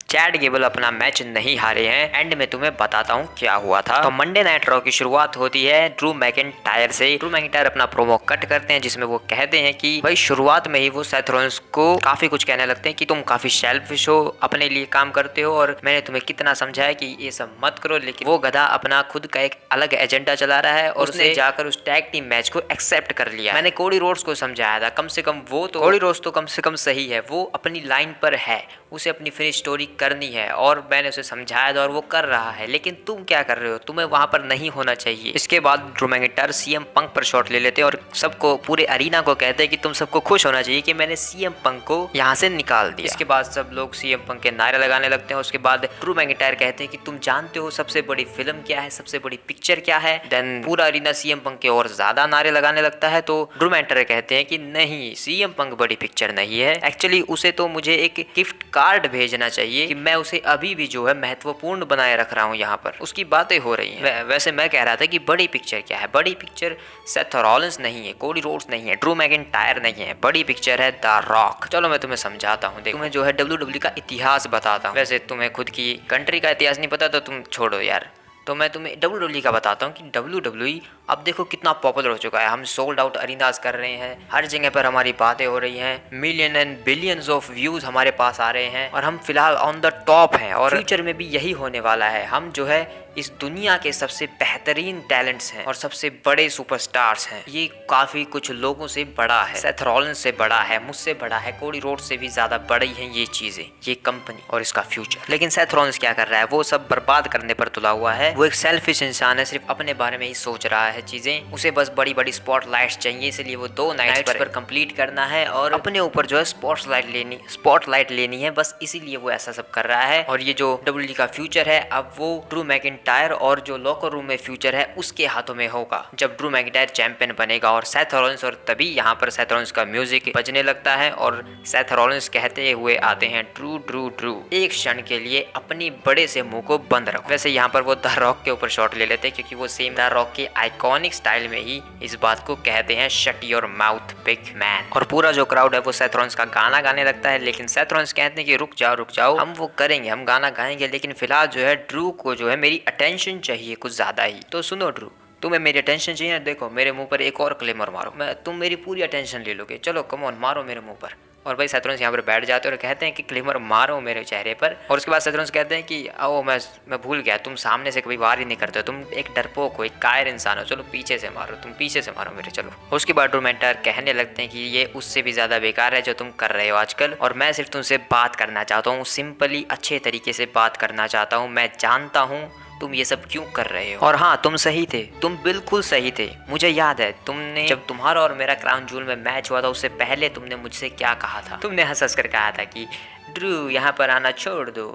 Chad Gable अपना match नहीं हारे हैं। एंड में तुम्हें बताता हूँ क्या हुआ था। तो मंडे नाइट रॉ की शुरुआत होती है ड्रू मैकिंटायर से। ड्रू मैकिंटायर अपना प्रोमो कट करते हैं जिसमें वो कहते हैं कि भाई शुरुआत में ही वो सेथ रॉलिंस को काफी कुछ कहने लगते हैं कि तुम काफी सेल्फिश हो, अपने लिए काम करते हो और मैंने तुम्हें कितना समझाया कि ये सब मत करो, लेकिन वो गधा अपना खुद का एक अलग एजेंडा चला रहा है और उसने जाकर उस टैग टीम मैच को एक्सेप्ट कर लिया। मैंने कोडी रोड्स को समझाया था, कम से कम वो तो कोडी रोड्स तो कम से कम सही है, वो अपनी लाइन पर है, उसे अपनी फिनिश स्टोरी करनी है और मैंने उसे समझाया था और वो कर रहा है। लेकिन तुम क्या कर रहे हो, तुम्हें वहां पर नहीं होना चाहिए। इसके बाद ड्रू मैकिंटायर सीएम पंक पर शॉट ले लेते और सबको, पूरे अरीना को कहते हैं कि तुम सबको खुश होना चाहिए कि मैंने सीएम पंक को यहाँ से निकाल दिया। इसके बाद सब लोग सीएम पंक के नारे लगाने लगते हैं। उसके बाद ड्रू मैकिंटायर कहते हैं कि तुम जानते हो सबसे बड़ी फिल्म क्या है, सबसे बड़ी पिक्चर क्या है। देन पूरा अरीना सीएम पंक के और ज्यादा नारे लगाने लगता है। तो ड्रू मैकिंटायर कहते हैं कि नहीं, सीएम पंक बड़ी पिक्चर नहीं है, एक्चुअली उसे तो मुझे एक गिफ्ट कार्ड भेजना चाहिए कि मैं उसे अभी भी जो है महत्वपूर्ण बनाए रख रहा हूँ यहाँ पर। उसकी बातें हो रही हैं। वैसे मैं कह रहा था कि बड़ी पिक्चर क्या है, बड़ी पिक्चर सेथ रॉलिंस नहीं है, कोडी रोड्स नहीं है, ड्रू मैकिंटायर नहीं है, बड़ी पिक्चर है द रॉक। चलो मैं तुम्हें समझाता हूँ, तुम्हें जो है WWE का इतिहास बताता हूँ। वैसे तुम्हें खुद की कंट्री का इतिहास नहीं पता तो तुम छोड़ो यार, तो मैं तुम्हें WWE का बताता हूँ कि WWE अब देखो कितना पॉपुलर हो चुका है। हम सोल्ड आउट अरीनास कर रहे हैं, हर जगह पर हमारी बातें हो रही हैं, million and billions of views हमारे पास आ रहे हैं और हम फिलहाल ऑन द टॉप हैं और फ्यूचर में भी यही होने वाला है। हम जो है इस दुनिया के सबसे बेहतरीन टैलेंट्स हैं और सबसे बड़े सुपरस्टार्स हैं। ये काफी कुछ लोगों से बड़ा है, सेथ रॉलिंस से बड़ा है, मुझसे बड़ा है, कोडी रोड्स से भी ज्यादा बड़ी हैं ये चीजें, ये कंपनी और इसका फ्यूचर। लेकिन सेथ रॉलिंस क्या कर रहा है, वो सब बर्बाद करने पर तुला हुआ है। वो एक सेल्फिश इंसान है, सिर्फ अपने बारे में ही सोच रहा है चीजें। उसे बस बड़ी बड़ी स्पॉटलाइट्स चाहिए, इसलिए वो 2 नाइट्स पर कंप्लीट करना है और अपने ऊपर जो है स्पॉटलाइट लेनी है, बस इसीलिए वो ऐसा सब कर रहा है। और ये जो WWE का फ्यूचर है अब वो ड्रू मैकिंटायर और जो लॉकर रूम में फ्यूचर है उसके हाथों में होगा जब ड्रू मैकिंटायर चैंपियन बनेगा और सेथ रॉलिंस। और तभी यहाँ पर सेथ रॉलिंस का म्यूजिक बजने लगता है और सेथ रॉलिंस कहते हुए आते हैं ड्रू ड्रू ड्रू, एक क्षण के लिए अपनी बड़े से मुंह को बंद रखो। वैसे यहाँ पर वो द रॉक के ऊपर शॉट ले लेते हैं क्योंकि वो सेम द रॉक के आइकॉनिक स्टाइल में ही इस बात को कहते हैं shut your mouth big man. और पूरा जो क्राउड है वो सेथ रॉलिंस का गाना गाने लगता है, लेकिन सेथ रॉलिंस कहते हैं कि रुक जाओ, हम वो करेंगे, हम गाना गाएंगे, लेकिन फिलहाल जो है ड्रू को जो है मेरी अटेंशन चाहिए कुछ ज्यादा ही। तो सुनो ड्रू, तुम्हें मेरी अटेंशन चाहिए, देखो मेरे मुंह पर एक और क्लेमर मारो, तुम मेरी पूरी अटेंशन ले लोगे, चलो कम ऑन मारो मेरे मुंह पर। और भाई सेथ रॉलिंस यहाँ पर बैठ जाते हैं और कहते हैं कि क्लेमर मारो मेरे चेहरे पर। और उसके बाद सेथ रॉलिंस कहते हैं कि आओ मैं भूल गया, तुम सामने से कभी वार ही नहीं करते हो, तुम एक डरपोक हो, एक कायर इंसान हो, चलो पीछे से मारो, तुम पीछे से मारो मेरे, चलो। उसके बाद ड्रू मैकिंटायर कहने लगते हैं कि ये उससे भी ज्यादा बेकार है जो तुम कर रहे हो आजकल, और मैं सिर्फ तुमसे बात करना चाहता हूँ, सिंपली अच्छे तरीके से बात करना चाहता हूँ। मैं जानता हूँ तुम ये सब क्यों कर रहे हो और हाँ तुम सही थे, तुम बिल्कुल सही थे। मुझे याद है तुमने जब तुम्हारा और मेरा क्राउन जूल में मैच हुआ था उससे पहले तुमने मुझसे क्या कहा था, तुमने हंस कर कहा था कि ड्रू यहाँ पर आना छोड़ दो,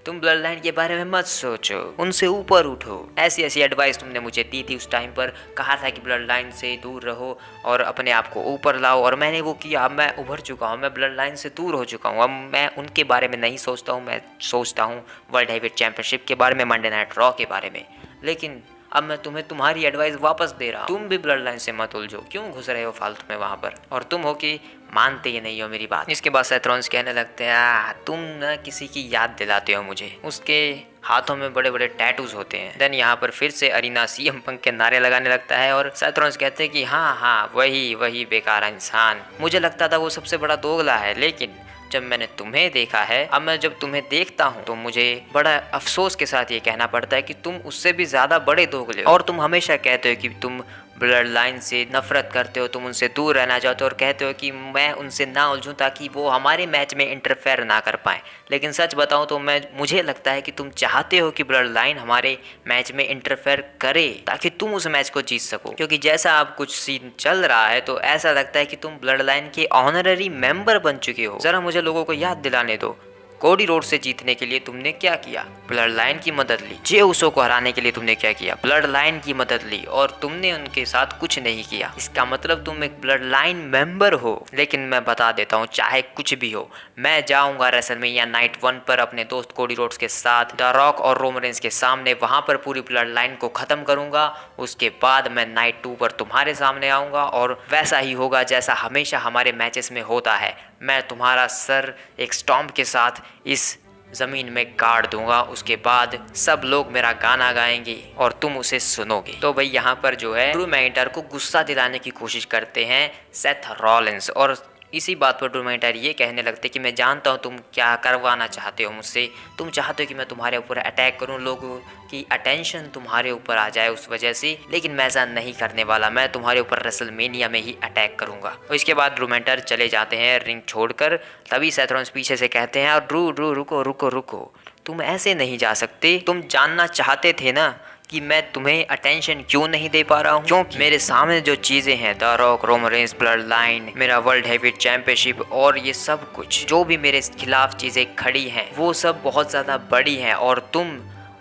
तुम ब्लड लाइन के बारे में मत सोचो, उनसे ऊपर उठो। ऐसी ऐसी एडवाइस तुमने मुझे दी थी उस टाइम पर, कहा था कि ब्लड लाइन से दूर रहो और अपने आप को ऊपर लाओ, और मैंने वो किया। अब मैं उभर चुका हूँ, मैं ब्लड लाइन से दूर हो चुका हूँ, अब मैं उनके बारे में नहीं सोचता हूँ, मैं सोचता हूँ वर्ल्ड हैवीवेट चैंपियनशिप के बारे में, मंडे नाइट रॉ के बारे में। लेकिन अब मैं तुम्हें तुम्हारी एडवाइस वापस दे रहा हूँ, तुम भी ब्लड लाइन से मत उलझो, क्यों घुस रहे हो फालतू में वहाँ पर, और तुम हो कि मानते ही नहीं हो मेरी बात। इसके बाद सेथ रॉलिंस कहने लगते हैं तुम ना किसी की याद दिलाते हो मुझे, उसके हाथों में बड़े बड़े टैटूज होते हैं। देन यहाँ पर फिर से अरीना सीएम पंक के नारे लगाने लगता है और सेथ रॉलिंस कहते हैं कि हाँ वही बेकार इंसान, मुझे लगता था वो सबसे बड़ा दोगला है, लेकिन जब मैंने तुम्हें देखा है, अब मैं जब तुम्हें देखता हूँ तो मुझे बड़ा अफसोस के साथ ये कहना पड़ता है कि तुम उससे भी ज्यादा बड़े दोगले हो। और तुम हमेशा कहते हो कि तुम ब्लड लाइन से नफरत करते हो, तुम उनसे दूर रहना चाहते हो और कहते हो कि मैं उनसे ना उलझूं ताकि वो हमारे मैच में इंटरफेयर ना कर पाए। लेकिन सच बताऊं तो मुझे लगता है कि तुम चाहते हो कि ब्लड लाइन हमारे मैच में इंटरफेयर करे ताकि तुम उस मैच को जीत सको, क्योंकि जैसा अब कुछ सीन चल रहा है तो ऐसा लगता है कि तुम ब्लड लाइन के ऑनररी मेंबर बन चुके हो। जरा मुझे लोगों को याद दिलाने दो, कोडी रोड से जीतने के लिए तुमने क्या किया, ब्लड लाइन की मदद ली। जे उसो को हराने के लिए तुमने क्या किया, ब्लड लाइन की मदद ली, और तुमने उनके साथ कुछ नहीं किया। इसका मतलब तुम एक ब्लड लाइन मेंबर हो। लेकिन मैं बता देता हूँ, चाहे कुछ भी हो, मैं जाऊंगा रेसलमेनिया नाइट 1 पर अपने दोस्त कोडी रोड्स के साथ द रॉक और रोमन रेंस के सामने, वहां पर पूरी ब्लड लाइन को खत्म करूंगा। उसके बाद मैं नाइट 2 पर तुम्हारे सामने आऊंगा और वैसा ही होगा जैसा हमेशा हमारे मैचेस में होता है। मैं तुम्हारा सर एक स्टॉम्प के साथ इस जमीन में गाड़ दूंगा, उसके बाद सब लोग मेरा गाना गाएंगे और तुम उसे सुनोगे। तो भाई यहाँ पर जो है ड्रू मैकिंटायर को गुस्सा दिलाने की कोशिश करते हैं सेथ रॉलिंस, और इसी बात पर ड्रू मैकिंटायर ये कहने लगते कि मैं जानता हूँ तुम क्या करवाना चाहते हो मुझसे, तुम चाहते हो कि मैं तुम्हारे ऊपर अटैक करूँ, लोगों की अटेंशन तुम्हारे ऊपर आ जाए उस वजह से, लेकिन मैं ऐसा नहीं करने वाला, मैं तुम्हारे ऊपर रेसलमेनिया में ही अटैक करूंगा। और इसके बाद ड्रू मैकिंटायर चले जाते हैं रिंग छोड़कर। तभी सेथ रॉलिंस पीछे से कहते हैं, और ड्रू रुको रुको रुको, तुम ऐसे नहीं जा सकते, तुम जानना चाहते थे ना कि मैं तुम्हें अटेंशन क्यों नहीं दे पा रहा हूँ, क्योंकि मेरे सामने जो चीजें हैं, the rock, Roman Reigns, blood line, मेरा वर्ल्ड हेवीवेट चैंपियनशिप और ये सब कुछ जो भी मेरे खिलाफ चीजें खड़ी हैं वो सब बहुत ज्यादा बड़ी हैं, और तुम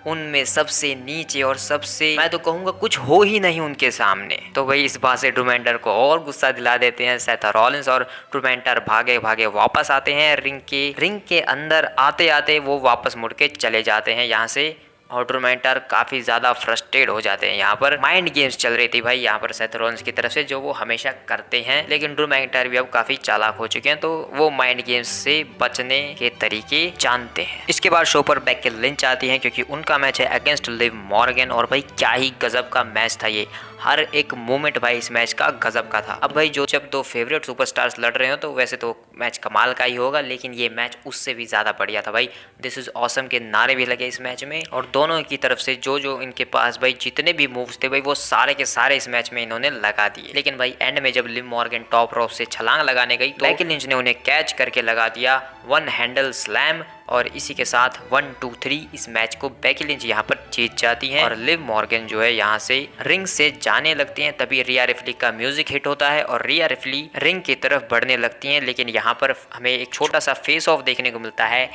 उनमें सबसे नीचे और सबसे, मैं तो कहूंगा, कुछ हो ही नहीं उनके सामने। तो वही इस बात से ड्रू मैकिंटायर को और गुस्सा दिला देते हैं सेथ रॉलिंस, और ड्रू मैकिंटायर भागे भागे वापस आते हैं रिंग के अंदर। आते आते वो वापस मुड़ के चले जाते हैं यहाँ से, और ड्रू मैकिंटायर काफी ज्यादा फ्रस्ट्रेट हो जाते हैं। यहाँ पर माइंड गेम्स चल रही थी भाई यहाँ पर सेथ रॉलिंस की तरफ से, जो वो हमेशा करते हैं, लेकिन ड्रू मैकिंटायर भी अब काफी चालाक हो चुके हैं, तो वो माइंड गेम्स से बचने के तरीके जानते हैं। इसके बाद शो पर बेकी लिंच आती हैं, क्योंकि उनका मैच है अगेंस्ट लिव मॉर्गन, और भाई क्या ही गजब का मैच था ये, हर एक मोमेंट भाई इस मैच का गजब का था। अब भाई जब दो फेवरेट सुपरस्टार्स लड़ रहे हो तो वैसे तो मैच कमाल का ही होगा, लेकिन ये मैच उससे भी ज्यादा बढ़िया था भाई। दिस इज ऑसम के नारे भी लगे इस मैच में, और दोनों की तरफ से जो इनके पास भाई जितने भी मूव्स थे भाई वो सारे के सारे इस मैच में इन्होंने लगा दिए। लेकिन भाई एंड में जब लिव मॉर्गन टॉप रोप से छलांग लगाने गई तो बेकी लिंच ने उन्हें कैच करके लगा दिया वन हैंडल स्लैम, और इसी के साथ 1 2 3 इस मैच को बेकी लिंच यहाँ पर जीत जाती हैं, और लिव मॉर्गन जो है यहाँ से रिंग से जाने लगती हैं। तभी रिया रिप्ली का म्यूजिक हिट होता है और रिया रिप्ली रिंग की तरफ बढ़ने लगती हैं, लेकिन यहाँ पर हमें एक छोटा सा फेस ऑफ देखने को मिलता है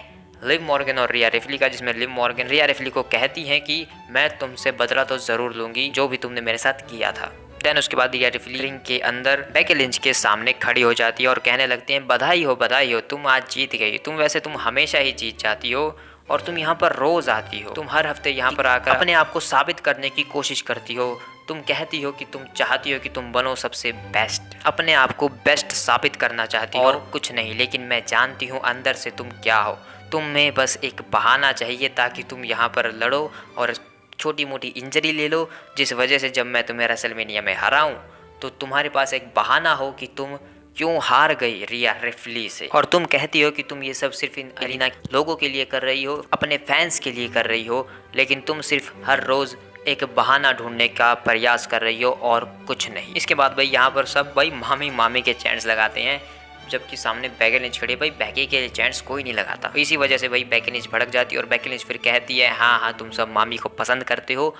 लिव मॉर्गन और रिया रिप्ली का, जिसमें लिव मॉर्गन रिया रिप्ली को कहती हैं कि मैं तुमसे बदला तो जरूर लूंगी जो भी तुमने मेरे साथ किया था। देन उसके बाद रिया रिप्ली रिंग के अंदर बेकी लिंच के सामने खड़ी हो जाती है और कहने लगती हैं बधाई हो तुम आज जीत गई, तुम हमेशा ही जीत जाती हो और तुम यहाँ पर रोज आती हो, तुम हर हफ्ते यहाँ पर आकर अपने आप को साबित करने की कोशिश करती हो, तुम कहती हो कि तुम चाहती हो कि तुम बनो सबसे बेस्ट, अपने आप को बेस्ट साबित करना चाहती हो और कुछ नहीं, लेकिन मैं जानती हूँ अंदर से तुम क्या हो, तुम्हें बस एक बहाना चाहिए ताकि तुम यहाँ पर लड़ो और छोटी मोटी इंजरी ले लो, जिस वजह से जब मैं तुम्हें रेसलमेनिया में हराऊं तो तुम्हारे पास एक बहाना हो कि तुम क्यों हार गई रिया रिप्ली से, और तुम कहती हो कि तुम ये सब सिर्फ इन अरीना लोगों के लिए कर रही हो, अपने फैंस के लिए कर रही हो, लेकिन तुम सिर्फ हर रोज एक बहाना ढूंढने का प्रयास कर रही हो और कुछ नहीं। इसके बाद भाई यहाँ पर सब भाई मामी मामी के चैंट्स लगाते हैं, जबकि सामने बेकी लिंच खड़ी, भाई बेकी के चैंट्स कोई नहीं लगाता। इसी वजह से भाई बेकी लिंच भड़क जाती है और बेकी लिंच फिर कहती है हाँ तुम सब मामी को पसंद करते हो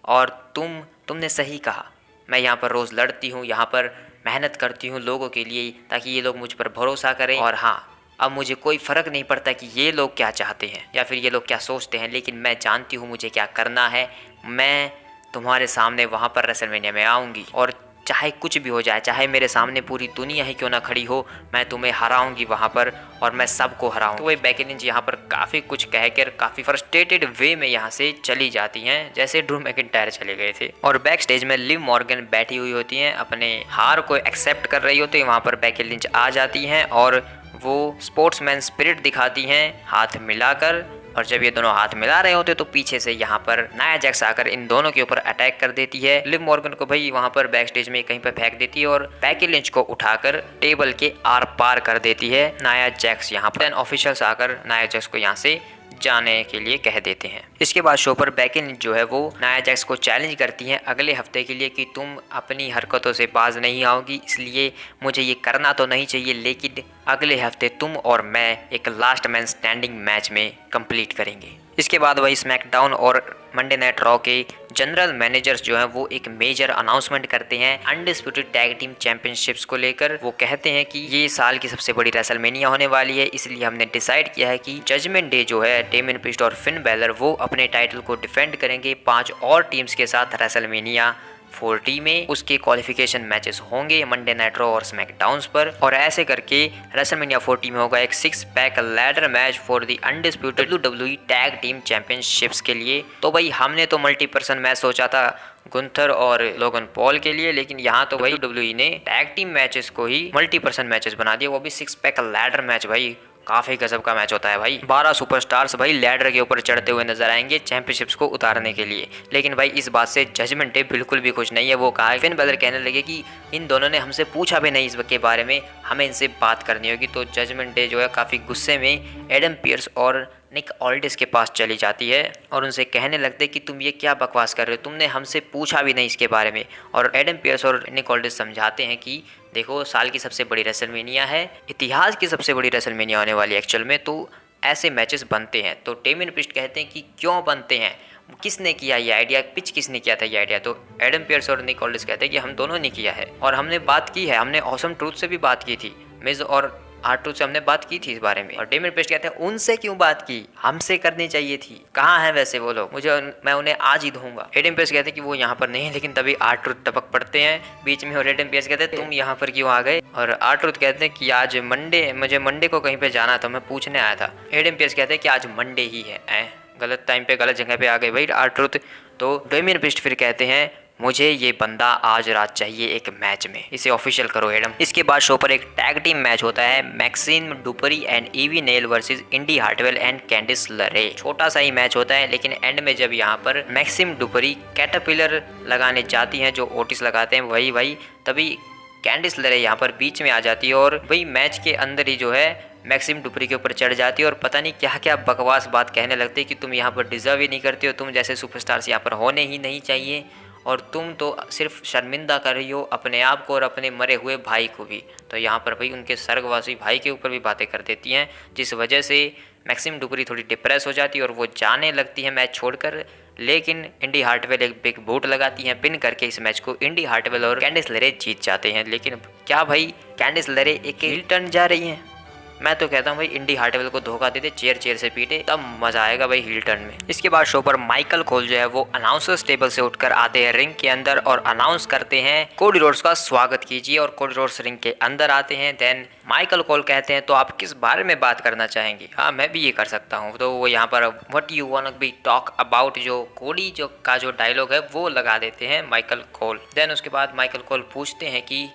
और तुमने सही कहा, मैं यहाँ पर रोज़ लड़ती हूँ, यहाँ पर मेहनत करती हूँ लोगों के लिए ताकि ये लोग मुझ पर भरोसा करें, और हाँ अब मुझे कोई फ़र्क नहीं पड़ता कि ये लोग क्या चाहते हैं या फिर ये लोग क्या सोचते हैं, लेकिन मैं जानती हूँ मुझे क्या करना है, मैं तुम्हारे सामने वहाँ पर रेसलमेनिया में आऊँगी और चाहे कुछ भी हो जाए, चाहे मेरे सामने पूरी दुनिया ही क्यों ना खड़ी हो, मैं तुम्हें हराऊंगी वहां पर और मैं सबको हराऊंगी। तो वही बेकी लिंच यहाँ पर काफ़ी कुछ कहकर काफ़ी फ्रस्ट्रेटेड वे में यहाँ से चली जाती हैं, जैसे ड्रू मैकिंटायर चले गए थे। और बैक स्टेज में लिव मॉर्गन बैठी हुई होती हैं, अपने हार को एक्सेप्ट कर रही होती है, वहाँ पर बेकी लिंच आ जाती हैं और वो स्पोर्ट्समैन स्पिरिट दिखाती हैं हाथ मिलाकर, और जब ये दोनों हाथ मिला रहे होते तो पीछे से यहाँ पर नाया जैक्स आकर इन दोनों के ऊपर अटैक कर देती है। लिव मॉर्गन को भाई वहाँ पर बैक स्टेज में कहीं पर फेंक देती है और बेकी लिंच को उठाकर टेबल के आर पार कर देती है नाया जैक्स। यहाँ पर ऑफिशियल्स आकर नाया जैक्स को यहाँ से जाने के लिए कह देते हैं। इसके बाद शो पर बेकी लिंच जो है वो नाया जैक्स को चैलेंज करती हैं अगले हफ्ते के लिए कि तुम अपनी हरकतों से बाज नहीं आओगी, इसलिए मुझे ये करना तो नहीं चाहिए, लेकिन अगले हफ्ते तुम और मैं एक लास्ट मैन स्टैंडिंग मैच में कंप्लीट करेंगे। इसके बाद वही स्मैकडाउन और मंडे नाइट रॉ के जनरल मैनेजर्स जो हैं वो एक मेजर अनाउंसमेंट करते हैं अनडिस्प्यूटेड टैग टीम चैंपियनशिप्स को लेकर। वो कहते हैं कि ये साल की सबसे बड़ी रेसलमेनिया होने वाली है, इसलिए हमने डिसाइड किया है कि जजमेंट डे जो है डेमियन प्रीस्ट और फिन बैलर वो अपने टाइटल को डिफेंड करेंगे 5 और टीम्स के साथ रेसलमेनिया 40 में। उसके क्वालिफिकेशन मैचेस होंगे मंडे नाइट रॉ और स्मैकडाउन्स पर, और ऐसे करके रेसलमेनिया 40 में होगा एक 6 pack ladder match for the undisputed WWE tag team championships के लिए। तो भाई हमने तो मल्टी पर्सन मैच सोचा था गुंथर और लोगन पॉल के लिए, लेकिन यहाँ तो भाई WWE ने टैग टीम मैचेस को ही मल्टी पर्सन मैचेस बना दिया, वो भी 6 पैक लैडर मैच। भाई काफी गजब का मैच होता है भाई। 12 सुपरस्टार्स भाई लैडर के ऊपर चढ़ते हुए नजर आएंगे चैंपियनशिप्स को उतारने के लिए। लेकिन भाई इस बात से जजमेंट डे बिल्कुल भी खुश नहीं है। वो कहा, फिन बैलर कहने लगे कि इन दोनों ने हमसे पूछा भी नहीं इसके बारे में, हमें इनसे बात करनी होगी। तो जजमेंट डे जो है काफी गुस्से में एडम पियर्स और निक ऑल्डिस के पास चली जाती है और उनसे कहने लगते कि तुम ये क्या बकवास कर रहे हो, तुमने हमसे पूछा भी नहीं इसके बारे में। और एडम पियर्स और निक ऑल्डिस समझाते हैं कि देखो साल की सबसे बड़ी रेसलमेनिया है, इतिहास की सबसे बड़ी रेसलमेनिया होने वाली एक्चुअल में, तो ऐसे मैचेस बनते हैं। तो डेमियन प्रीस्ट कहते हैं कि क्यों बनते हैं, किसने किया ये आइडिया, पिच किसने किया था ये आइडिया। तो एडम पियर्स और निक ऑल्डिस कहते हैं कि हम दोनों ने किया है और हमने बात की है, हमने ऑसम ट्रूथ से भी बात की थी, मिज और R-Truth से हमने बात की थी इस बारे में। और डेमियन प्रीस्ट कहते हैं उनसे क्यों बात की, हमसे करनी चाहिए थी, कहाँ हैं वैसे वो लोग, मैं उन्हें आज ही दूंगा। एडम पियर्स कहते हैं कि वो यहाँ पर नहीं है, लेकिन तभी R-Truth टपक पड़ते हैं बीच में और एडम पियर्स कहते हैं तुम यहाँ पर क्यों आ गए। और R-Truth कहते हैं कि आज मंडे, मुझे मंडे को कहीं पे जाना था, मैं पूछने आया था। एडम पियर्स कहते हैं कि आज मंडे ही है। गलत टाइम पे गलत जगह पे आ गए भाई R-Truth। तो डेमियन प्रीस्ट फिर कहते हैं मुझे ये बंदा आज रात चाहिए एक मैच में, इसे ऑफिशियल करो एडम। इसके बाद शो पर एक टैग टीम मैच होता है, Maxxine Dupri and Ivy Nile versus Indi Hartwell and Candice LeRae. छोटा सा ही मैच होता है, लेकिन एंड में जब यहाँ पर मैक्सिम डुपरी कैटरपिलर लगाने जाती हैं जो ओटिस लगाते हैं वही तभी कैंडिस लरे यहाँ पर बीच में आ जाती है और वही मैच के अंदर ही जो है मैक्सिम डुपरी के ऊपर चढ़ जाती है और पता नहीं क्या क्या बकवास बात कहने लगती है कि तुम यहाँ पर डिजर्व ही नहीं करते हो, तुम जैसे सुपरस्टार्स यहाँ पर होने ही नहीं चाहिए और तुम तो सिर्फ शर्मिंदा कर रही हो अपने आप को और अपने मरे हुए भाई को भी। तो यहाँ पर भाई उनके स्वर्गवासी भाई के ऊपर भी बातें कर देती हैं, जिस वजह से मैक्सिम डुपरी थोड़ी डिप्रेस हो जाती है और वो जाने लगती है मैच छोड़कर। लेकिन इंडी हार्टवेल एक बिग बूट लगाती हैं, पिन करके इस मैच को इंडी हार्टवेल और कैंडिस लरे जीत जाते हैं। लेकिन क्या भाई कैंडिस लरे एक हिल टर्न जा रही हैं, मैं तो कहता हूँ भाई इंडी हार्टवेल को धोखा दे दे, चेयर से पीटे, तब मजा आएगा भाई हील टर्न में। इसके बाद शो पर माइकल कोल जो है वो अनाउंसर्स टेबल से उठकर आते हैं रिंग के अंदर और अनाउंस करते हैं कोडी रोड्स का स्वागत कीजिए, और कोडी रोड्स रिंग के अंदर आते हैं। देन माइकल कोल कहते हैं तो आप किस बारे में बात करना चाहेंगे। हाँ मैं भी ये कर सकता हूँ। तो वो यहाँ पर what you want be talk about जो कोडी जो का जो डायलॉग है वो लगा देते हैं माइकल कोल। देन उसके बाद माइकल कोल पूछते हैं कि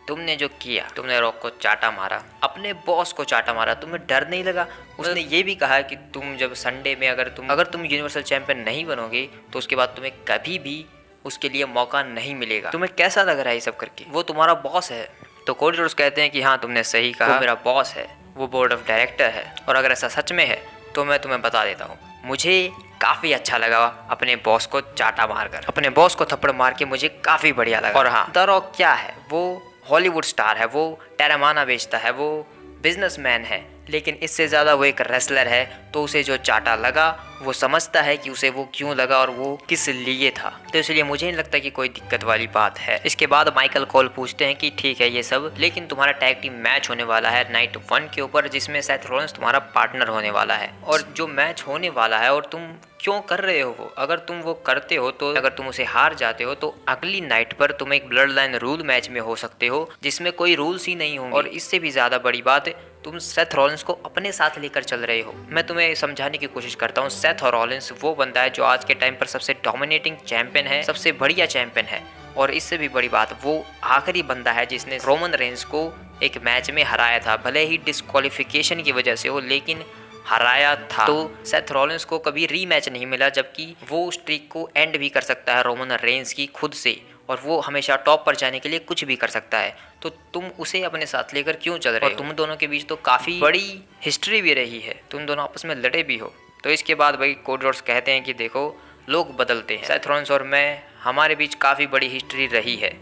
तुमने जो किया, तुमने रॉक को चाटा मारा, अपने बॉस को चाटा मारा, तुम्हें डर नहीं लगा। उसने ये भी कहा कि तुम जब संडे में अगर तुम यूनिवर्सल चैंपियन नहीं बनोगे तो उसके बाद तुम्हें कभी भी उसके लिए मौका नहीं मिलेगा। तुम्हें कैसा लग रहा है ये सब करके, वो तुम्हारा बॉस है। तो कोडी रोड्स कहते हैं कि हाँ तुमने सही कहा, वो मेरा बॉस है, वो बोर्ड ऑफ डायरेक्टर है, और अगर ऐसा सच में है तो मैं तुम्हें बता देता हूँ, मुझे काफ़ी अच्छा लगा अपने बॉस को चाटा मारकर, अपने बॉस को थप्पड़ मार के मुझे काफ़ी बढ़िया लगा। और हाँ द रॉक क्या है, वो हॉलीवुड स्टार है, वो टेरामाना बेचता है, वो बिजनेसमैन है, लेकिन इससे ज़्यादा वो एक रेसलर है। तो उसे जो चाटा लगा वो समझता है कि उसे वो क्यों लगा और वो किस लिए था, तो इसलिए मुझे नहीं लगता कि कोई दिक्कत वाली बात है। इसके बाद माइकल कोल पूछते हैं कि ठीक है ये सब, लेकिन तुम्हारा टैग टीम मैच होने वाला है नाइट 1 के ऊपर, जिसमें सेथ रॉलिंस तुम्हारा पार्टनर होने वाला है, और जो मैच होने वाला है और तुम क्यों कर रहे हो वो, अगर तुम वो करते हो तो अगर तुम उसे हार जाते हो तो अगली नाइट पर तुम एक ब्लड लाइन रूल मैच में हो सकते हो जिसमें कोई रूल्स ही नहीं होंगे। और इससे भी ज्यादा बड़ी बात, तुम सेथ रॉलिंस को अपने साथ लेकर चल रहे हो। मैं तुम्हें समझाने की कोशिश करता हूँ, सेथ रॉलिंस वो बंदा है जो आज के टाइम पर सबसे डोमिनेटिंग चैंपियन है, सबसे बढ़िया चैंपियन है, और इससे भी बड़ी बात वो आखिरी बंदा है जिसने रोमन रेंस को एक मैच में हराया था, भले ही डिस्क्वालिफिकेशन की वजह से हो, लेकिन हराया था। तो सेथ रॉलिंस को कभी रीमैच नहीं मिला, जबकि वो स्ट्रीक को एंड भी कर सकता है रोमन रेंस की खुद से, और वो हमेशा टॉप पर जाने के लिए कुछ भी कर सकता है। तो तुम उसे अपने साथ लेकर क्यों चल रहे हो? और तुम दोनों के बीच तो काफ़ी बड़ी हिस्ट्री भी रही है, तुम दोनों आपस में लड़े भी हो। तो इसके बाद भाई कोडी रोड्स कहते हैं कि देखो लोग बदलते हैं, सेथ रॉलिंस और मैं, हमारे बीच काफ़ी बड़ी हिस्ट्री रही है,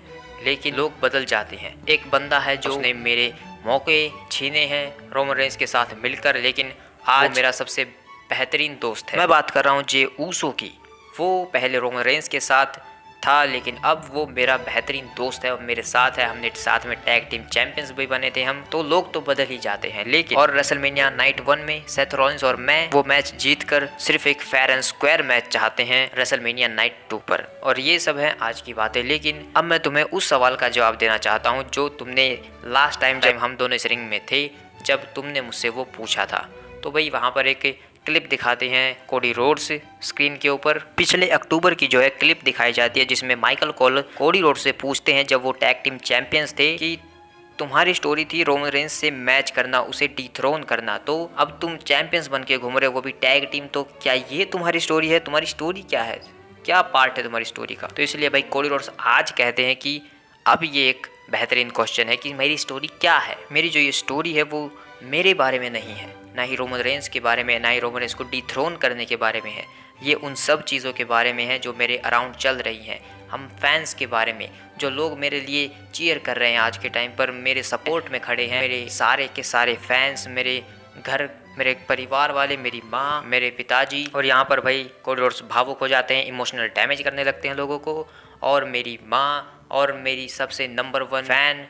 लेकिन लोग बदल जाते हैं। एक बंदा है जो उसने मेरे मौके छीने हैं रोमन रेंस के साथ मिलकर, लेकिन आज मेरा सबसे बेहतरीन दोस्त है। मैं बात कर रहा हूँ जे ऊसो की। वो पहले रोमन रेंस के साथ था, लेकिन अब वो मेरा बेहतरीन दोस्त है और मेरे साथ है, हमने साथ में टैग टीम चैंपियंस भी बने थे हम। तो लोग तो बदल ही जाते हैं, लेकिन और रेसलमेनिया नाइट 1 में सेथ रॉलिंस और मैं वो मैच जीतकर सिर्फ एक फेयर एंड स्क्वायर मैच चाहते हैं रेसलमेनिया नाइट 2 पर। और ये सब है आज की बातें, लेकिन अब मैं तुम्हें उस सवाल का जवाब देना चाहता हूँ जो तुमने लास्ट टाइम जब हम दोनों इस रिंग में थे, जब तुमने मुझसे वो पूछा था। तो भाई वहाँ पर एक क्लिप दिखाते हैं कोडी रोड्स स्क्रीन के ऊपर, पिछले अक्टूबर की जो है क्लिप दिखाई जाती है, जिसमें माइकल कोल कोडी रोड्स से पूछते हैं जब वो टैग टीम चैंपियंस थे कि तुम्हारी स्टोरी थी रोमन रेंस से मैच करना, उसे डिथ्रोन करना, तो अब तुम चैंपियंस बन के घूम रहे हो, वो भी टैग टीम। तो क्या ये तुम्हारी स्टोरी है? तुम्हारी स्टोरी क्या है? क्या पार्ट है तुम्हारी स्टोरी का? तो इसलिए भाई कोडी रोड्स आज कहते हैं कि अब ये एक बेहतरीन क्वेश्चन है कि मेरी स्टोरी क्या है। मेरी जो ये स्टोरी है वो मेरे बारे में नहीं है, ना ही रोमन रेंस के बारे में, ना ही रोमन रेंस को डिथ्रोन करने के बारे में है। ये उन सब चीज़ों के बारे में है जो मेरे अराउंड चल रही हैं। हम फैंस के बारे में, जो लोग मेरे लिए चीयर कर रहे हैं आज के टाइम पर, मेरे सपोर्ट में खड़े हैं, मेरे सारे के सारे फैंस, मेरे घर, मेरे परिवार वाले, मेरी माँ, मेरे पिताजी। और यहाँ पर भाई कोडी रोड्स भावुक हो जाते हैं, इमोशनल डैमेज करने लगते हैं लोगों को। और मेरी माँ और मेरी सबसे नंबर 1 फैन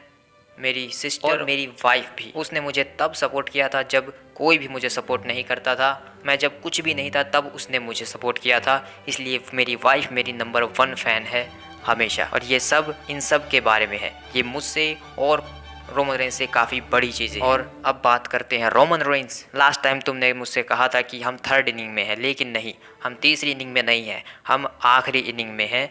मेरी सिस्टर और मेरी वाइफ भी, उसने मुझे तब सपोर्ट किया था जब कोई भी मुझे सपोर्ट नहीं करता था। मैं जब कुछ भी नहीं था तब उसने मुझे सपोर्ट किया था। इसलिए मेरी वाइफ मेरी नंबर 1 फैन है हमेशा। और ये सब इन सब के बारे में है, ये मुझसे और रोमन रेंस से काफ़ी बड़ी चीज़ें। और अब बात करते हैं रोमन रेंस। लास्ट टाइम तुमने मुझसे कहा था कि हम 3rd इनिंग में हैं, लेकिन नहीं, हम तीसरी इनिंग में नहीं हैं, हम आखिरी इनिंग में हैं।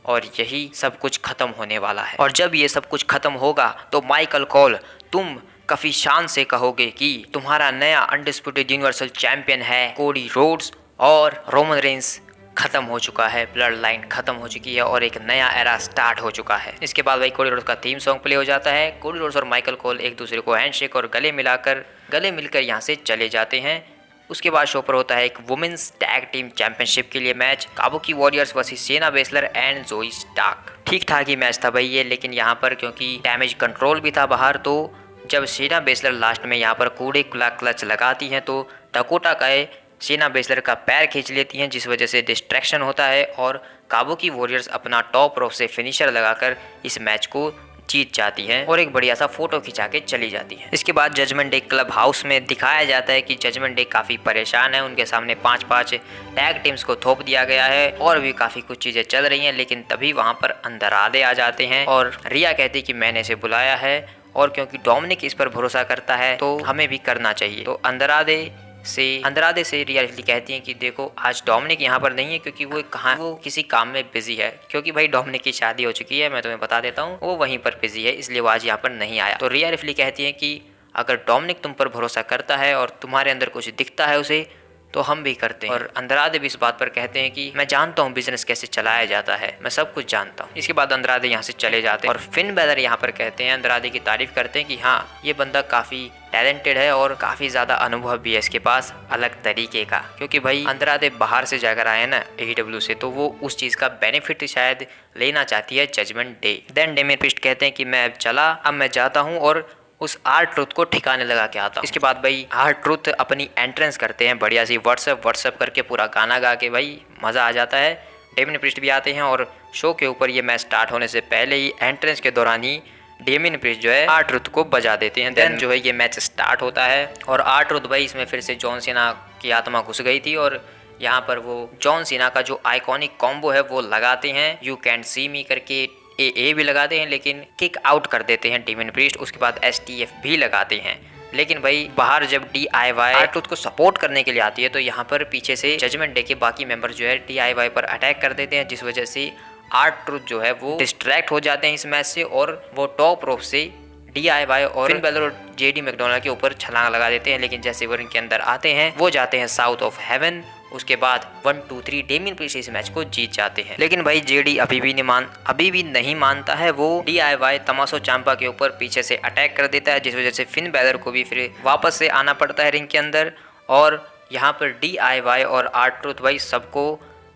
और यही सब कुछ खत्म होने वाला है। और जब ये सब कुछ खत्म होगा तो माइकल कोल, तुम काफ़ी शान से कहोगे कि तुम्हारा नया अनडिस्प्यूटेड यूनिवर्सल चैंपियन है कोडी रोड्स, और रोमन रेंस खत्म हो चुका है, ब्लड लाइन खत्म हो चुकी है और एक नया एरा स्टार्ट हो चुका है। इसके बाद भाई कोडी रोड्स का थीम सॉन्ग प्ले हो जाता है। कोडी रोड्स और माइकल कोल एक दूसरे को हैंडशेक और गले मिलकर यहाँ से चले जाते हैं। उसके बाद शो पर होता है एक वुमेन्स टैग टीम चैंपियनशिप के लिए match, Kabuki warriors versus शेना basilar and जोई स्टार्क। ठीक ठाक ही मैच था भाई ये, लेकिन यहाँ पर क्योंकि डैमेज कंट्रोल भी था बाहर, तो जब शेना बेसलर लास्ट में यहाँ पर कूड़े क्लच लगाती हैं तो डकोटा काई शेना बेसलर का पैर खींच लेती हैं, जिस वजह से डिस्ट्रैक्शन होता है और काबुकी वॉरियर्स अपना टॉप रोप से फिनिशर लगाकर इस मैच को जीत जाती है और एक बढ़िया सा फोटो खिंचा के चली जाती है। इसके बाद जजमेंट डे क्लब हाउस में दिखाया जाता है कि जजमेंट डे काफ़ी परेशान है, उनके सामने 5-5 टैग टीम्स को थोप दिया गया है और भी काफ़ी कुछ चीज़ें चल रही हैं। लेकिन तभी वहाँ पर अंदरादे आ जाते हैं और रिया कहती कि मैंने इसे बुलाया है और क्योंकि डोमिनिक इस पर भरोसा करता है तो हमें भी करना चाहिए। तो अंदरादे से रिया कहती हैं कि देखो आज डोमिनिक यहाँ पर नहीं है क्योंकि वो किसी काम में बिजी है, क्योंकि भाई डोमिनिक की शादी हो चुकी है, मैं तुम्हें बता देता हूँ, वो वहीं पर बिजी है, इसलिए वो आज यहाँ पर नहीं आया। तो रिया रिफ्ली कहती है कि अगर डोमिनिक तुम पर भरोसा करता है और तुम्हारे अंदर कुछ दिखता है उसे, तो हम भी करते हैं। और अंदरादे भी इस बात पर कहते हैं कि मैं जानता हूँ बिजनेस कैसे चलाया जाता है, मैं सब कुछ जानता हूँ। इसके बाद अंदरादे यहाँ से चले जाते हैं और फिन बैलर यहाँ पर कहते हैं, अंदरादे की तारीफ करते हैं कि हाँ ये बंदा काफ़ी टैलेंटेड है और काफ़ी ज़्यादा अनुभव भी है इसके पास अलग तरीके का, क्योंकि भाई अंदरादे बाहर से जाकर आए ना AEW से, तो वो उस चीज़ का बेनिफिट शायद लेना चाहती है judgement day. Then Damian Priest कहते हैं कि मैं अब मैं जाता हूँ और उस R-Truth को ठिकाने लगा के आता हूँ। इसके बाद भाई R-Truth अपनी एंट्रेंस करते हैं बढ़िया सी व्हाट्सएप करके पूरा गाना गा के, भाई मज़ा आ जाता है। डेमियन प्रीस्ट भी आते हैं और शो के ऊपर ये मैच स्टार्ट होने से पहले ही एंट्रेंस के दौरान ही डेमियन प्रीस्ट जो है R-Truth को बजा देते हैं। देन जो है ये मैच स्टार्ट होता है और R-Truth भाई इसमें फिर से जॉन सीना की आत्मा घुस गई थी और यहाँ पर वो जॉन सीना का जो आइकॉनिक कॉम्बो है वो लगाते हैं, यू कैन सी मी करके ए भी लगाते हैं लेकिन किक आउट कर देते हैं डेमियन प्रीस्ट। उसके बाद STF भी लगाते हैं, लेकिन भाई बाहर जब DIY R-Truth को सपोर्ट करने के लिए आती है तो यहाँ पर पीछे से जजमेंट डे के बाकी मेंबर जो है DIY पर अटैक कर देते हैं, जिस वजह से R-Truth जो है वो डिस्ट्रैक्ट हो जाते हैं इस मैच से और वो टॉप रोप से DIY और फिन बैलर और JD मैकडोनाल्ड के ऊपर छलांग लगा देते हैं। लेकिन जैसे वो रिंग के अंदर आते हैं वो जाते हैं साउथ ऑफ हेवन। उसके बाद 1-2-3 डेमियन प्रीस्ट इस मैच को जीत जाते हैं। लेकिन भाई JD अभी भी नहीं मानता है, वो DIY तमाशो चांपा के ऊपर पीछे से अटैक कर देता है, जिस वजह से फिन बैलर को भी फिर वापस से आना पड़ता है रिंग के अंदर और यहाँ पर DIY और R-Truth भाई सबको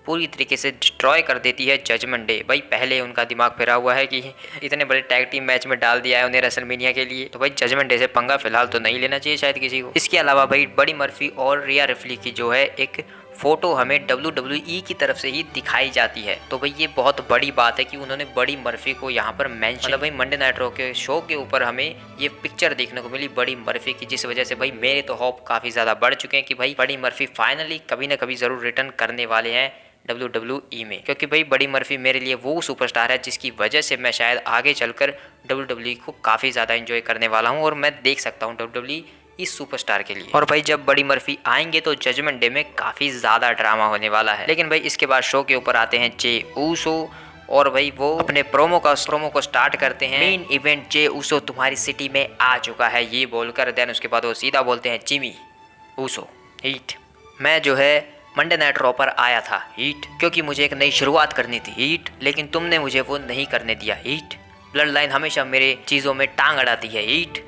पूरी तरीके से डिस्ट्रॉय कर देती है जजमेंट डे। भाई पहले उनका दिमाग फिरा हुआ है कि इतने बड़े टैग टीम मैच में डाल दिया है उन्हें रेसलमेनिया के लिए, तो भाई जजमेंट डे से पंगा फिलहाल तो नहीं लेना चाहिए शायद किसी को। इसके अलावा भाई बडी मर्फी और रिया रिफ्ली की जो है एक फोटो हमें WWE की तरफ से ही दिखाई जाती है, तो भाई ये बहुत बड़ी बात है कि उन्होंने बडी मर्फी को यहाँ पर मेंशन, मतलब भाई मंडे नाइट रॉ के शो के ऊपर हमें ये पिक्चर देखने को मिली बडी मर्फी की, जिस वजह से भाई मेरे तो होप काफ़ी ज़्यादा बढ़ चुके हैं कि भाई बडी मर्फी फाइनली कभी ना कभी ज़रूर रिटर्न करने वाले हैं WWE में, क्योंकि भाई बडी मर्फी मेरे लिए वो सुपरस्टार है जिसकी वजह से मैं शायद आगे चलकर WWE को काफ़ी ज़्यादा एंजॉय करने वाला हूँ और मैं देख सकता हूँ WWE इस सुपरस्टार के लिए। और भाई जब बडी मर्फी आएंगे तो जजमेंट डे में काफ़ी ज़्यादा ड्रामा होने वाला है। लेकिन भाई इसके बाद शो के ऊपर आते हैं जे ऊसो और भाई वो अपने प्रोमो को स्टार्ट करते हैं। मेन इवेंट जे उसो तुम्हारी सिटी में आ चुका है ये बोलकर। देन उसके बाद वो सीधा बोलते हैं जिमी उसो हीट, मैं जो है मंडे नाइट रॉ पर आया था हीट, क्योंकि मुझे एक नई शुरुआत करनी थी हीट, लेकिन तुमने मुझे वो नहीं करने दिया हीट। ब्लड लाइन हमेशा मेरे चीज़ों में टांग अड़ाती है हीट,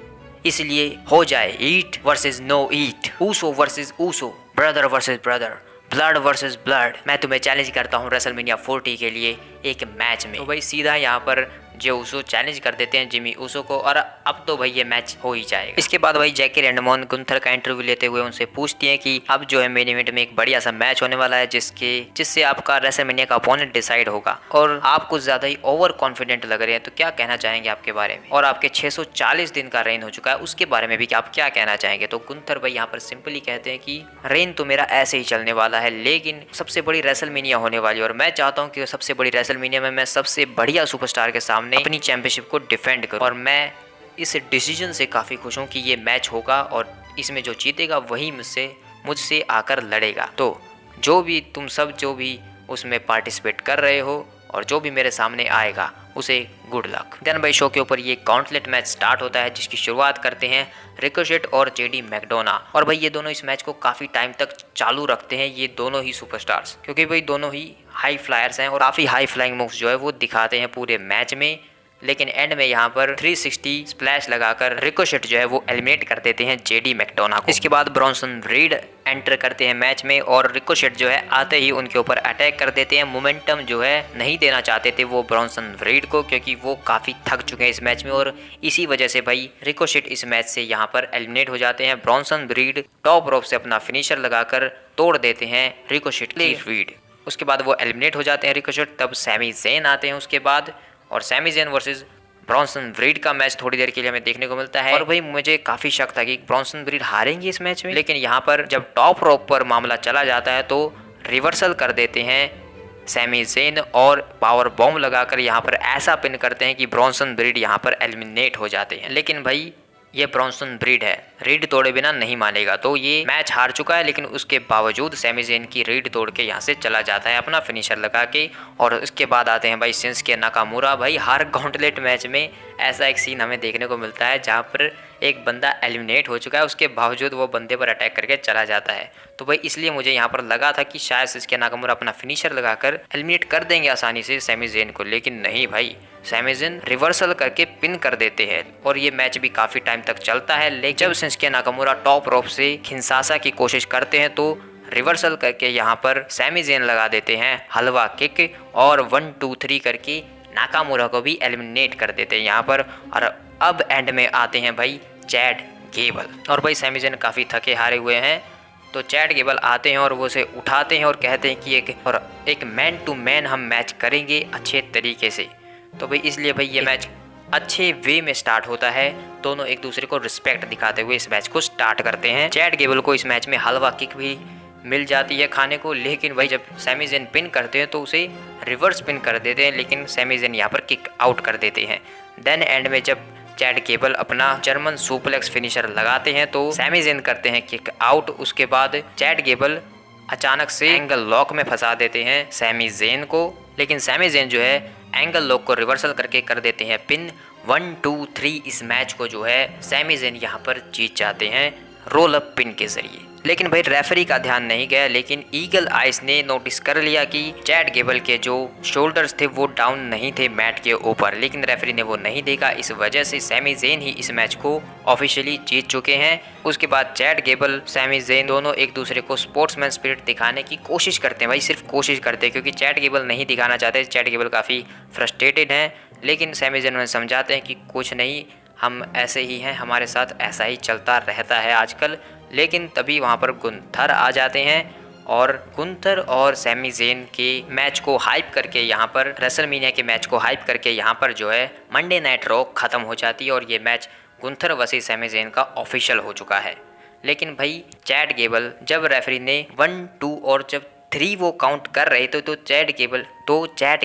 इसलिए हो जाए heat versus no heat, Uso versus Uso, brother versus brother, blood versus blood. मैं तुम्हें चैलेंज करता हूँ रेसलमेनिया 40 के लिए एक मैच में। तो भाई सीधा यहाँ पर जो उसो चैलेंज कर देते हैं जिमी उसो को, और अब तो भाई ये मैच हो ही जाएगा। इसके बाद भाई जैकी रैंडमोन गुंथर का इंटरव्यू लेते हुए उनसे पूछती हैं कि अब जो है मेन इवेंट में एक बढ़िया सा मैच होने वाला है जिससे आपका रेसलमेनिया का अपोनेंट डिसाइड होगा, और आप कुछ ज्यादा ही ओवर कॉन्फिडेंट लग रहे हैं, तो क्या कहना चाहेंगे आपके बारे में? और आपके 640 दिन का रेन हो चुका है, उसके बारे में भी आप क्या कहना चाहेंगे? तो गुंथर भाई यहाँ पर सिंपली कहते हैं कि रेन तो मेरा ऐसे ही चलने वाला है, लेकिन सबसे बड़ी रेसलमेनिया होने वाली है और मैं चाहता हूँ कि सबसे बड़ी रेसलमेनिया में मैं सबसे बढ़िया सुपरस्टार के सामने अपनी चैंपियनशिप को डिफेंड करूं, और मैं इस डिसीजन से काफ़ी खुश हूं कि ये मैच होगा और इसमें जो जीतेगा वही मुझसे आकर लड़ेगा। तो जो भी तुम सब जो भी उसमें पार्टिसिपेट कर रहे हो और जो भी मेरे सामने आएगा उसे गुड लक। देन भाई शो के ऊपर ये गॉन्टलेट मैच स्टार्ट होता है जिसकी शुरुआत करते हैं रिकोशेट और जेडी मैकडोना, और भाई ये दोनों इस मैच को काफ़ी टाइम तक चालू रखते हैं, ये दोनों ही सुपरस्टार्स, क्योंकि भाई दोनों ही हाई फ्लायर्स हैं और काफ़ी हाई फ्लाइंग मूव्स जो है वो दिखाते हैं पूरे मैच में। लेकिन एंड में यहाँ पर 360 स्प्लैश लगाकर रिकोशेट जो है वो एलिमिनेट कर देते हैं जेडी मैकडोना को। इसके बाद ब्रॉन्सन रीड एंटर करते हैं मैच में और रिकोशेट जो है आते ही उनके ऊपर अटैक कर देते हैं। मोमेंटम जो है नहीं देना चाहते थे वो ब्रॉन्सन रीड को, क्योंकि वो काफ़ी थक चुके हैं इस मैच में, और इसी वजह से भाई रिकोशेट इस मैच से यहाँ पर एलिमिनेट हो जाते हैं। ब्रॉन्सन रीड टॉप रोप से अपना फिनिशर लगाकर तोड़ देते हैं रिकोशेट की रीड। उसके बाद वो एलिमिनेट हो जाते हैं रिकोशेट। तब सैमी ज़ेन आते हैं उसके बाद, और Sami Zayn versus Bronson Reed का मैच थोड़ी देर के लिए हमें देखने को मिलता है। और भाई मुझे काफ़ी शक था कि ब्रॉन्सन ब्रीड हारेंगे इस मैच में, लेकिन यहाँ पर जब टॉप रोप पर मामला चला जाता है तो रिवर्सल कर देते हैं सैमी ज़ेन और पावर बॉम्ब लगाकर यहाँ पर ऐसा पिन करते हैं कि ब्रॉन्सन ब्रीड यहाँ पर एलिमिनेट हो जाते हैं। लेकिन भाई ये ब्रॉन्सन ब्रीड है, रीड तोड़े बिना नहीं मानेगा, तो ये मैच हार चुका है, लेकिन उसके बावजूद सैमी ज़ेन की रीड तोड़ के यहाँ से चला जाता है अपना फिनिशर लगा के। और उसके बाद आते हैं भाई शिंसुके नाकामुरा। भाई हर गॉन्टलेट मैच में ऐसा एक सीन हमें देखने को मिलता है जहाँ पर एक बंदा एलिमिनेट हो चुका है, उसके बावजूद वो बंदे पर अटैक करके चला जाता है। तो भाई इसलिए मुझे यहाँ पर लगा था कि शायद शिंसुके नाकामुरा अपना फिनिशर लगाकर एलिमिनेट कर देंगे आसानी से सैमी ज़ेन को, लेकिन नहीं भाई, सैमी ज़ेन रिवर्सल करके पिन कर देते हैं और ये मैच भी काफ़ी टाइम तक चलता है। लेकिन जब शिंसुके नाकामुरा टॉप रोप से खिंसासा की कोशिश करते हैं तो रिवर्सल करके यहाँ पर सैमी ज़ेन लगा देते हैं हलवा किक, और 1 2 3 करके नाकामुरा को भी एलिमिनेट कर देते हैं यहाँ पर। और अब एंड में आते हैं भाई चैड गेबल, और भाई सैमी ज़ेन काफ़ी थके हारे हुए हैं, तो चैड गेबल आते हैं और वो उसे उठाते हैं और कहते हैं कि एक मैन टू मैन हम मैच करेंगे अच्छे तरीके से। तो भाई इसलिए भाई ये मैच अच्छे वे में स्टार्ट होता है, दोनों एक दूसरे को रिस्पेक्ट दिखाते हुए इस मैच को स्टार्ट करते हैं। चैड गेबल को इस मैच में हलवा किक भी मिल जाती है खाने को, लेकिन भाई जब सैमी ज़ेन पिन करते हैं तो उसे रिवर्स पिन कर देते हैं, लेकिन सैमी ज़ेन यहाँ पर किक आउट कर देते हैं। देन एंड में जब चैड गेबल अपना जर्मन सुप्लेक्स फिनिशर लगाते हैं तो सैमी ज़ेन करते हैं किक आउट। उसके बाद चैड गेबल अचानक से एंगल लॉक में फंसा देते हैं सैमी ज़ेन को, लेकिन सैमी ज़ेन जो है एंगल लॉक को रिवर्सल करके कर देते हैं पिन। 1 2 3 इस मैच को जो है सैमी ज़ेन यहाँ पर जीत जाते हैं रोल अप पिन के जरिए। लेकिन भाई रेफरी का ध्यान नहीं गया, लेकिन ईगल आइस ने नोटिस कर लिया कि चैड गेबल के जो शोल्डर्स थे वो डाउन नहीं थे मैट के ऊपर, लेकिन रेफरी ने वो नहीं देखा। इस वजह से सैमी ज़ेन ही इस मैच को ऑफिशियली जीत चुके हैं। उसके बाद चैड गेबल सैमी ज़ेन दोनों एक दूसरे को स्पोर्ट्समैन स्पिरिट दिखाने की कोशिश करते हैं, भाई सिर्फ कोशिश करते हैं, क्योंकि चैड गेबल नहीं दिखाना चाहते। चैड गेबल काफ़ी फ्रस्ट्रेटेड हैं, लेकिन सैमी ज़ेन उन्हें समझाते हैं कि कुछ नहीं, हम ऐसे ही हैं, हमारे साथ ऐसा ही चलता रहता है आजकल। लेकिन तभी वहाँ पर गुंथर आ जाते हैं और गुंथर और सैमी ज़ेन के मैच को हाइप करके यहाँ पर रेसलमेनिया के मैच को हाइप करके यहाँ पर जो है मंडे नाइट रॉ खत्म हो जाती है और ये match Gunther versus Sami Zayn का ऑफिशियल हो चुका है। लेकिन भाई चैड गेबल जब रेफरी ने 1 2 और जब 3 वो काउंट कर रहे थे तो चैड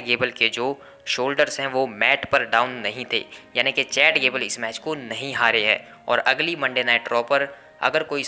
गेबल के जो शोल्डर्स हैं वो मैट पर डाउन नहीं थे, यानी कि चैड गेबल इस मैच को नहीं हारे हैं। और अगली मंडे नाइट रॉ पर अगर कोई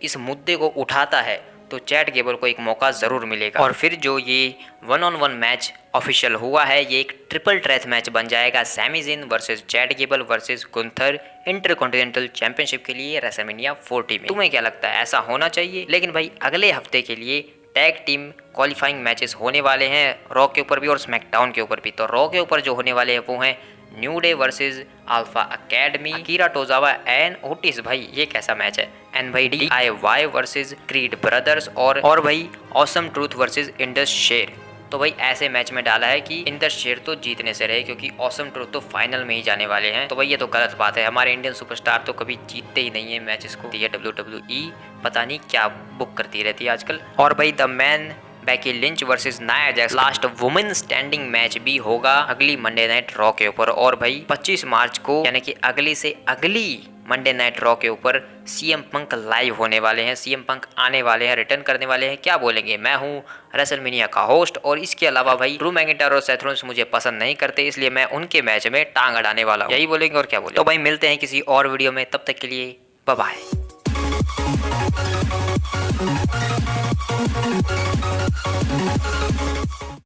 इस मुद्दे को उठाता है तो चैट गेबल को एक मौका जरूर मिलेगा। और फिर जो ये 1-on-1 मैच ऑफिशियल हुआ है, ये एक ट्रिपल थ्रेट मैच बन जाएगा। Sami Zayn versus Chad Gable versus Gunther intercontinental championship के लिए रेसलमेनिया 40 में। तुम्हें क्या लगता है, ऐसा होना चाहिए? लेकिन भाई अगले हफ्ते के लिए टैग टीम क्वालिफाइंग मैचेस होने वाले हैं, रॉ के ऊपर भी और स्मैकडाउन के ऊपर भी। तो रॉ के ऊपर जो होने वाले हैं वो हैं new day versus alpha academy, Akira Tozawa and Otis. भाई ये कैसा मैच है? एंड भाई DIY वर्सेस क्रीड ब्रदर्स और भाई ऑसम ट्रूथ वर्सेस इंडस शेर। तो भाई ऐसे मैच में डाला है कि इंडस शेर तो जीतने से रहे, क्योंकि ऑसम ट्रूथ तो फाइनल में ही जाने वाले हैं। तो भाई ये तो गलत बात है, हमारे इंडियन सुपरस्टार तो कभी जीतते ही नहीं है मैचेस को। ये WWE पता नहीं क्या बुक करती रहती है आजकल। और भाई the man Becky Lynch versus Nia Jax last women standing match भी होगा अगली मंडे नाइट रॉ के ऊपर। और भाई 25 मार्च को यानी कि अगली से अगली मंडे नाइट रॉ के ऊपर CM पंक लाइव होने वाले हैं। CM पंक आने वाले हैं, रिटर्न करने वाले हैं। क्या बोलेंगे? मैं हूँ रेसलमेनिया का होस्ट। और इसके अलावा भाई ड्रू मैकिंटायर और सेथ रॉलिंस मुझे पसंद नहीं करते, इसलिए मैं उनके मैच में टांग अड़ाने वाला हूँ। यही बोलेंगे और क्या बोलेंगे। तो भाई मिलते हैं किसी और वीडियो में, तब तक के लिए बाय बाय।